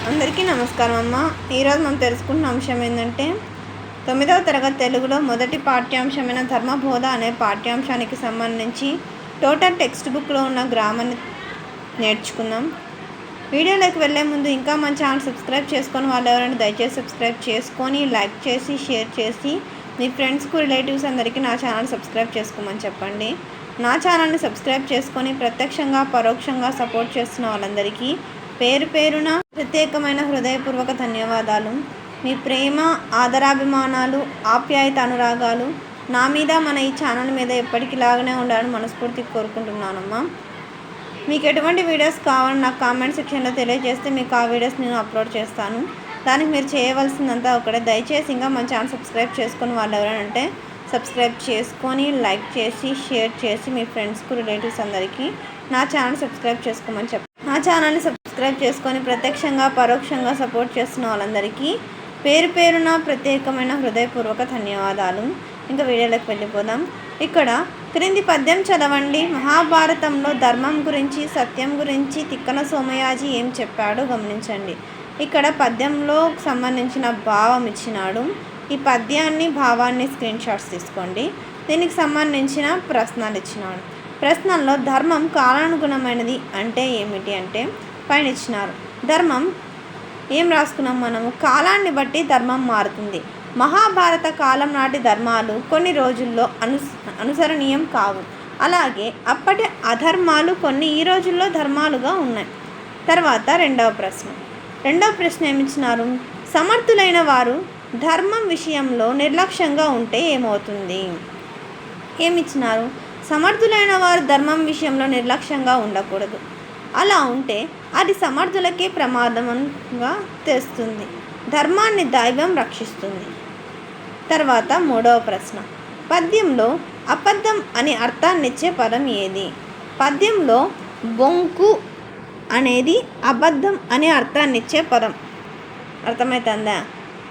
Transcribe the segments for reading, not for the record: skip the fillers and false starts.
అందరికీ నమస్కారం అమ్మ. ఈరోజు మనం తెలుసుకుంటున్న అంశం ఏంటంటే 9వ తరగతి తెలుగులో మొదటి పాఠ్యాంశమైన ధర్మబోధ అనే పాఠ్యాంశానికి సంబంధించి టోటల్ టెక్స్ట్ బుక్లో ఉన్న గ్రామర్ని నేర్చుకుందాం. వీడియోలోకి వెళ్ళే ముందు ఇంకా మన ఛానల్ సబ్స్క్రైబ్ చేసుకొని వాళ్ళు ఎవరైనా దయచేసి సబ్స్క్రైబ్ చేసుకొని లైక్ చేసి షేర్ చేసి మీ ఫ్రెండ్స్కు రిలేటివ్స్ అందరికీ నా ఛానల్ సబ్స్క్రైబ్ చేసుకోమని చెప్పండి. నా ఛానల్ని సబ్స్క్రైబ్ చేసుకొని ప్రత్యక్షంగా పరోక్షంగా సపోర్ట్ చేస్తున్న వాళ్ళందరికీ పేరు పేరున ప్రత్యేకమైన హృదయపూర్వక ధన్యవాదాలు. మీ ప్రేమ, ఆదరాభిమానాలు, ఆప్యాయత, అనురాగాలు నా మీద, మన ఈ ఛానల్ మీద ఎప్పటికిలాగానే ఉండాలని మనస్ఫూర్తిగా కోరుకుంటున్నానమ్మా. మీకు ఎటువంటి వీడియోస్ కావాలని నాకు కామెంట్ సెక్షన్లో తెలియజేస్తే మీకు ఆ వీడియోస్ నేను అప్లోడ్ చేస్తాను. దానికి మీరు చేయవలసిందంతా ఒకటే, దయచేసి ఇంకా మన ఛానల్ సబ్స్క్రైబ్ చేసుకొని వాళ్ళు ఎవరంటే సబ్స్క్రైబ్ చేసుకొని లైక్ చేసి షేర్ చేసి మీ ఫ్రెండ్స్కు రిలేటివ్స్ అందరికీ నా ఛానల్ సబ్స్క్రైబ్ చేసుకోమని నా ఛానల్ని సబ్స్క్రైబ్ చేసుకొని ప్రత్యక్షంగా పరోక్షంగా సపోర్ట్ చేస్తున్న వాళ్ళందరికీ పేరు పేరున ప్రత్యేకమైన హృదయపూర్వక ధన్యవాదాలు. ఇంకా వీడియోలోకి వెళ్ళిపోదాం. ఇక్కడ క్రింది పద్యం చదవండి. మహాభారతంలో ధర్మం గురించి, సత్యం గురించి తిక్కన సోమయాజీ ఏం చెప్పాడో గమనించండి. ఇక్కడ పద్యంలో సంబంధించిన భావం ఇచ్చినాడు. ఈ పద్యాన్ని భావాన్ని స్క్రీన్ షాట్స్ తీసుకోండి. దీనికి సంబంధించిన ప్రశ్నలు ఇచ్చినాడు. ప్రశ్నల్లో ధర్మం కాలానుగుణమైనది అంటే ఏమిటి అంటే పైన ఇచ్చినారు. ధర్మం ఏం రాసుకున్నాం మనము? కాలాన్ని బట్టి ధర్మం మారుతుంది. మహాభారత కాలం నాటి ధర్మాలు కొన్ని రోజుల్లో అనుసరణీయం కావు. అలాగే అప్పటి అధర్మాలు కొన్ని ఈ రోజుల్లో ధర్మాలుగా ఉన్నాయి. తర్వాత రెండవ ప్రశ్న ఏమిచ్చినారు? సమర్థులైన వారు ధర్మం విషయంలో నిర్లక్ష్యంగా ఉంటే ఏమవుతుంది? ఏమిచ్చినారు? సమర్థులైన వారు ధర్మం విషయంలో నిర్లక్ష్యంగా ఉండకూడదు. అలా ఉంటే అది సమర్థులకే ప్రమాదంగా తెస్తుంది. ధర్మాన్ని దైవం రక్షిస్తుంది. తర్వాత మూడవ ప్రశ్న. పద్యంలో అబద్ధం అనే అర్థాన్నిచ్చే పదం ఏది? పద్యంలో బొంకు అనేది అబద్ధం అనే అర్థాన్నిచ్చే పదం. అర్థమవుతుందా?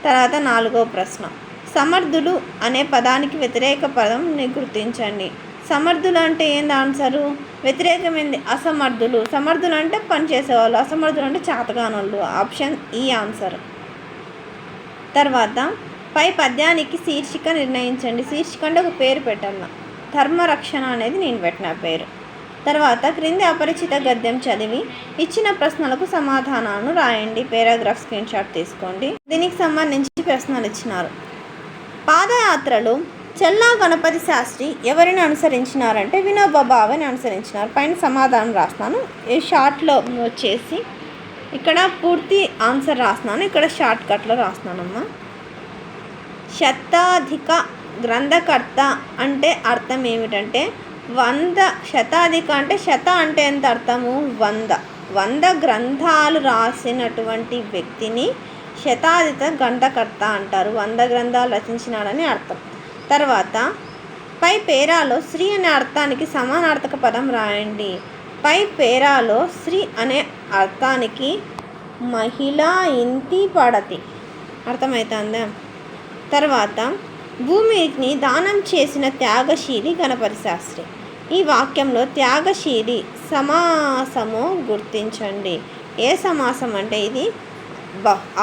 తర్వాత నాలుగవ ప్రశ్న. సమర్థులు అనే పదానికి వ్యతిరేక పదం గుర్తించండి. సమర్థులు అంటే ఏంది ఆన్సరు? వ్యతిరేకమైంది అసమర్థులు. సమర్థులు అంటే పనిచేసేవాళ్ళు, అసమర్థులు అంటే చేతగానోళ్ళు. ఆప్షన్ ఈ ఆన్సర్. తర్వాత పై పద్యానికి శీర్షిక నిర్ణయించండి. శీర్షిక అంటే ఒక పేరు పెట్టాల. ధర్మరక్షణ అనేది నేను పెట్టిన పేరు. తర్వాత క్రింది అపరిచిత గద్యం చదివి ఇచ్చిన ప్రశ్నలకు సమాధానాలను రాయండి. పారాగ్రాఫ్ స్క్రీన్ షాట్ తీసుకోండి. దీనికి సంబంధించి ప్రశ్నలు ఇచ్చినారు. పాదయాత్రలో చెల్లా గణపతి శాస్త్రి ఎవరిని అనుసరించినారంటే వినోబా భావేని అనుసరించినారు. పైన సమాధానం రాస్తున్నాను. ఈ షార్ట్లో వచ్చేసి ఇక్కడ పూర్తి ఆన్సర్ రాస్తున్నాను, ఇక్కడ షార్ట్ కట్లో రాస్తున్నానమ్మా. శతాధిక గ్రంథకర్త అంటే అర్థం ఏమిటంటే 100. శతాధిక అంటే శత అంటే ఎంత అర్థము? 100 గ్రంథాలు రాసినటువంటి వ్యక్తిని శతాధిక గ్రంథకర్త అంటారు. 100 గ్రంథాలు రచించినాడని అర్థం. తర్వాత పై పేరాలో శ్రీ అనే అర్థానికి సమానార్థక పదం రాయండి. పై పేరాలో శ్రీ అనే అర్థానికి మహిళ ఇంటి పడతి. అర్థమవుతుందా? తర్వాత భూమిని దానం చేసిన త్యాగశీలి గణపతి శాస్త్రి. ఈ వాక్యంలో త్యాగశీలి సమాసము గుర్తించండి. ఏ సమాసం అంటే ఇది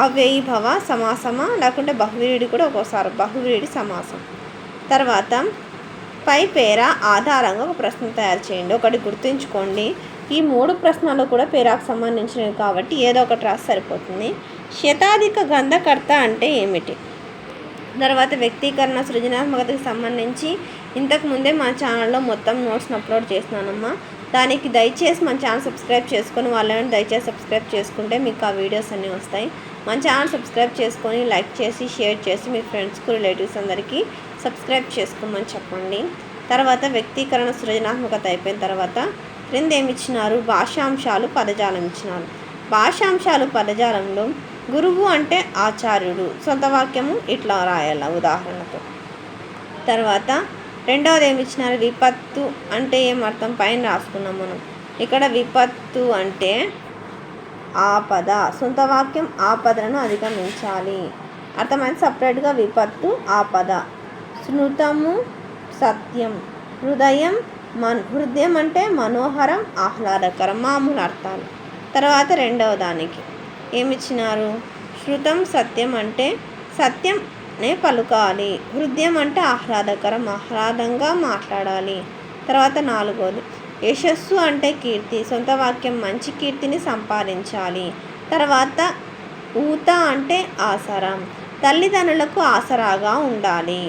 అవ్యయీభవ సమాసమా లేకుంటే బహువ్రీడి కూడా ఒక్కోసారి బహువ్రీడి సమాసం. తర్వాత పై పేర ఆధారంగా ఒక ప్రశ్న తయారు చేయండి. ఒకటి గుర్తుంచుకోండి, ఈ 3 ప్రశ్నలు కూడా పేరాకు సంబంధించినవి కాబట్టి ఏదో ఒకటి రాసి సరిపోతుంది. శతాధిక గ్రంథకర్త అంటే ఏమిటి? తర్వాత వ్యక్తీకరణ, సృజనాత్మకతకు సంబంధించి ఇంతకుముందే మా ఛానల్లో మొత్తం నోట్స్ని అప్లోడ్ చేస్తున్నానమ్మా. దానికి దయచేసి మన ఛానల్ సబ్స్క్రైబ్ చేసుకొని వాళ్ళని దయచేసి సబ్స్క్రైబ్ చేసుకుంటే మీకు ఆ వీడియోస్ అన్నీ వస్తాయి. మన ఛానల్ సబ్స్క్రైబ్ చేసుకొని లైక్ చేసి షేర్ చేసి మీ ఫ్రెండ్స్కు రిలేటివ్స్ అందరికీ సబ్స్క్రైబ్ చేసుకోమని చెప్పండి. తర్వాత వ్యక్తీకరణ, సృజనాత్మకత అయిపోయిన తర్వాత క్రింద ఏమి ఇచ్చినారు? భాషాంశాలు, పదజాలం ఇచ్చినారు. భాషాంశాలు పదజాలంలో గురువు అంటే ఆచార్యుడు. సొంత వాక్యము ఇట్లా రాయాల ఉదాహరణతో. తర్వాత రెండవది ఏమి ఇచ్చినారు? విపత్తు అంటే ఏమర్థం? పైన రాసుకున్నాం మనం. ఇక్కడ విపత్తు అంటే ఆపద. సొంత వాక్యం ఆపదలను అధిగమించాలి. అర్థమైంది? సపరేట్గా విపత్తు, ఆపద. స్మృతము సత్యం. హృదయం అంటే మనోహరం, ఆహ్లాదకరం. మామూలు అర్థాలు. తర్వాత రెండవ దానికి ఏమిచ్చినారు? శృతం సత్యం అంటే సత్యంనే పలుకాలి. హృదయం అంటే ఆహ్లాదకరం, ఆహ్లాదంగా మాట్లాడాలి. తర్వాత 4వది యశస్సు అంటే కీర్తి, సొంత వాక్యం మంచి కీర్తిని సంపాదించాలి. తర్వాత ఊత అంటే ఆసరా, తల్లిదండ్రులకు ఆసరాగా ఉండాలి.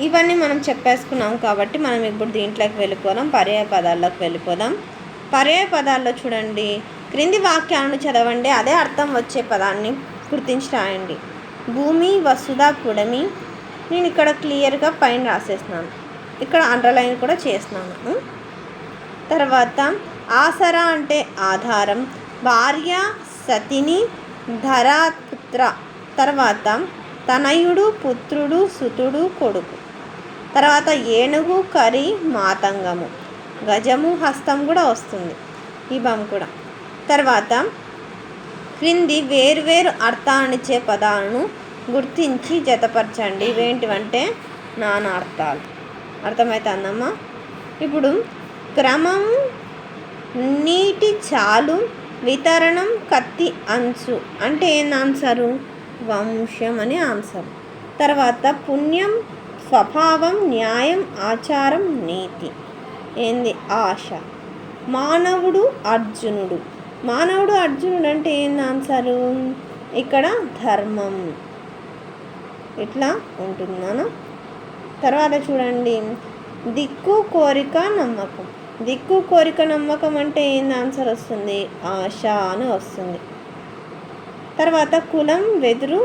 ఇవన్నీ మనం చెప్పేసుకున్నాం కాబట్టి మనం ఇప్పుడు దీంట్లోకి వెళ్ళిపోదాం, పర్యాయ పదాల్లోకి వెళ్ళిపోదాం. పర్యాయ పదాల్లో చూడండి, క్రింది వాక్యాలను చదవండి, అదే అర్థం వచ్చే పదాన్ని గుర్తించి రాయండి. భూమి, వసుధ, పుడమి. నేను ఇక్కడ క్లియర్గా పైన రాసేస్తున్నాను, ఇక్కడ అండర్లైన్ కూడా చేస్తున్నాను. తర్వాత ఆసరా అంటే ఆధారం, భార్య, సతిని, ధరాపుత్ర. తర్వాత తనయుడు, పుత్రుడు, సుతుడు, కొడుకు. తర్వాత ఏనుగు, కరి, మాతంగము, గజము, హస్తం కూడా వస్తుంది, ఇవం కూడా. తర్వాత క్రింది వేర్వేరు అర్థాన్నిచ్చే పదాలను గుర్తించి జతపరచండి. ఇవేంటివంటే నానార్థాలు. అర్థమవుతుందమ్మా? ఇప్పుడు క్రమము, నీటి చాలు, వితరణం, కత్తి అంచు అంటే ఏం ఆన్సరు? వంశం అని ఆన్సర్. తర్వాత పుణ్యం, స్వభావం, న్యాయం, ఆచారం, నీతి. ఏంది? ఆశ. మానవుడు, అర్జునుడు. మానవుడు, అర్జునుడు అంటే ఏంది ఆన్సరు? ఇక్కడ ధర్మం. ఇట్లా ఉంటున్నాను. తర్వాత చూడండి, దిక్కు, కోరిక, నమ్మకం. దిక్కు, కోరిక, నమ్మకం అంటే ఏంది ఆన్సర్ వస్తుంది? ఆశ అని వస్తుంది. తర్వాత కులం, వెదురు,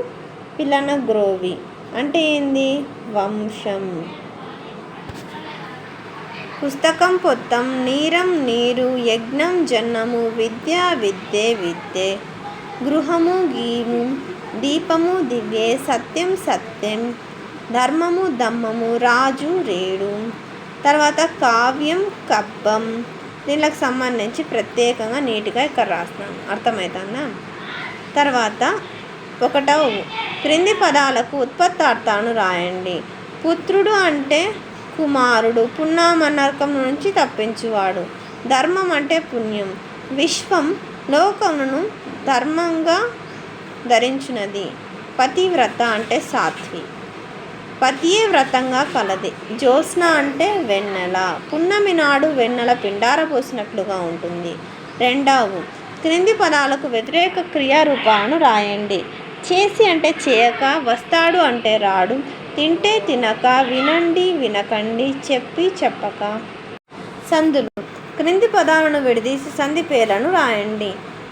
పిల్లన గ్రోవి అంటే ఏంది? వంశం. పుస్తకం, పొత్తం, నీరం, నీరు, యజ్ఞం, జన్నము, విద్య, విద్యే, విద్యే, గృహము, గీము, దీపము, దివ్యే, సత్యం, సత్యం, ధర్మము, దమ్మము, రాజు, రేడు. తర్వాత కావ్యం, కబ్బం. దీనికి సంబంధించి ప్రత్యేకంగా నీట్గా ఇక్కడ రాస్తున్నాను. అర్థమవుతుందా? తర్వాత 1వ క్రింది పదాలకు ఉత్పత్తార్థాలను రాయండి. పుత్రుడు అంటే కుమారుడు, పున్నామనర్కం నుంచి తప్పించువాడు. ధర్మం అంటే పుణ్యం. విశ్వం లోకమును ధర్మంగా ధరించినది. పతివ్రత అంటే సాత్వి, పతియే వ్రతంగా కలది. జ్యోత్స్న అంటే వెన్నెల, పున్నమి నాడు వెన్నెల పిండార పోసినట్లుగా ఉంటుంది. 2వ క్రింది పదాలకు వ్యతిరేక క్రియారూపాలను రాయండి. చేసి అంటే చేయక, వస్తాడు అంటే రాడు, తింటే తినక, వినండి వినకండి, చెప్పి చెప్పక. సందులు. క్రింది పదాలను విడదీసి సంధి పేర్లను రాయండి.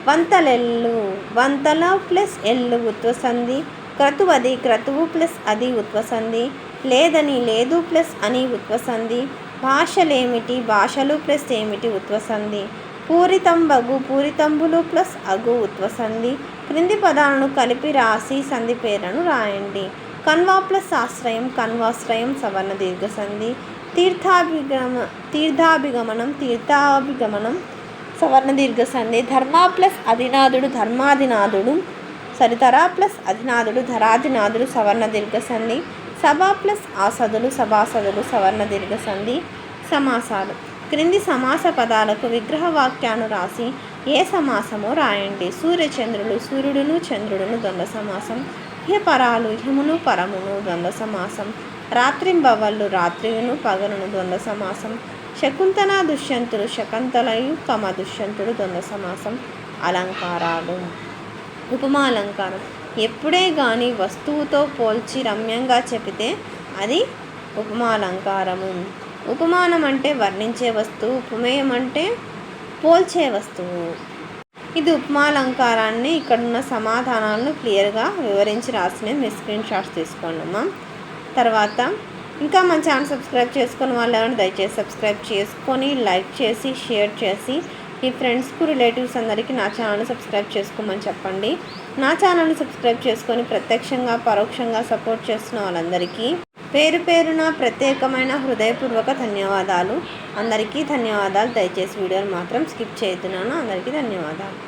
వంతలెల్లు, వంతల ప్లస్ ఎల్లు ఉత్వసంధి. క్రతువది, క్రతువు ప్లస్ అది ఉత్వసంధి. లేదని, లేదు ప్లస్ అని ఉత్వసంధి. భాషలేమిటి, భాషలు ప్లస్ ఏమిటి ఉత్వసంధి. పూరితంబగు, పూరితంబులు ప్లస్ అగు ఉత్వసంధి. క్రింది పదాలను కలిపి రాసి సంధి పేర్లను రాయండి. కన్వా ప్లస్ ఆశ్రయం, కన్వాశ్రయం సవర్ణ దీర్ఘసంధి. తీర్థాభిగమనం, తీర్థాభిగమనం సవర్ణ దీర్ఘసంధి. ధర్మ ప్లస్ అధినాథుడు, ధర్మాధినాథుడు. సరితర ప్లస్ అధినాథుడు, ధరాధినాథుడు సవర్ణ దీర్ఘసంధి. సభ ప్లస్ ఆసదులు, సభాసదులు సవర్ణ దీర్ఘసంధి. సమాసాలు. క్రింది సమాస పదాలకు విగ్రహ వాక్యాన్ని రాసి ఏ సమాసమో రాయండి. సూర్యచంద్రులు, సూర్యుడును చంద్రుడును ద్వంద్వ సమాసం. ఇహపరాలు, ఇహమును పరమును ద్వంద్వ సమాసం. రాత్రింబవళ్ళు, రాత్రియును పగలును ద్వంద్వ సమాసం. శకుంతల, దుష్యంతుడు, శకుంతలయు కమ దుష్యంతుడు ద్వంద్వ సమాసం. అలంకారాలు. ఉపమా అలంకారం. ఎప్పుడే కానీ వస్తువుతో పోల్చి రమ్యంగా చెబితే అది ఉపమాలంకారము. ఉపమానం అంటే వర్ణించే వస్తువు, ఉపమేయం అంటే పోల్చే వస్తువు. ఇది ఉపమాలంకారాన్ని ఇక్కడున్న సమాధానాలను క్లియర్గా వివరించి రాసిన మీ స్క్రీన్ షాట్స్ తీసుకోండి అమ్మా. తర్వాత ఇంకా మన ఛానల్ సబ్స్క్రైబ్ చేసుకుని వాళ్ళు ఎవరైనా దయచేసి సబ్స్క్రైబ్ చేసుకొని లైక్ చేసి షేర్ చేసి మీ ఫ్రెండ్స్కు రిలేటివ్స్ అందరికీ నా ఛానల్ని సబ్స్క్రైబ్ చేసుకోమని చెప్పండి. నా ఛానల్ని సబ్స్క్రైబ్ చేసుకొని ప్రత్యక్షంగా పరోక్షంగా సపోర్ట్ చేస్తున్న వాళ్ళందరికీ పేరు పేరున ప్రత్యేకమైన హృదయపూర్వక ధన్యవాదాలు. అందరికీ ధన్యవాదాలు. దయచేసి వీడియోని మాత్రం స్కిప్ చేస్తున్నాను. అందరికీ ధన్యవాదాలు.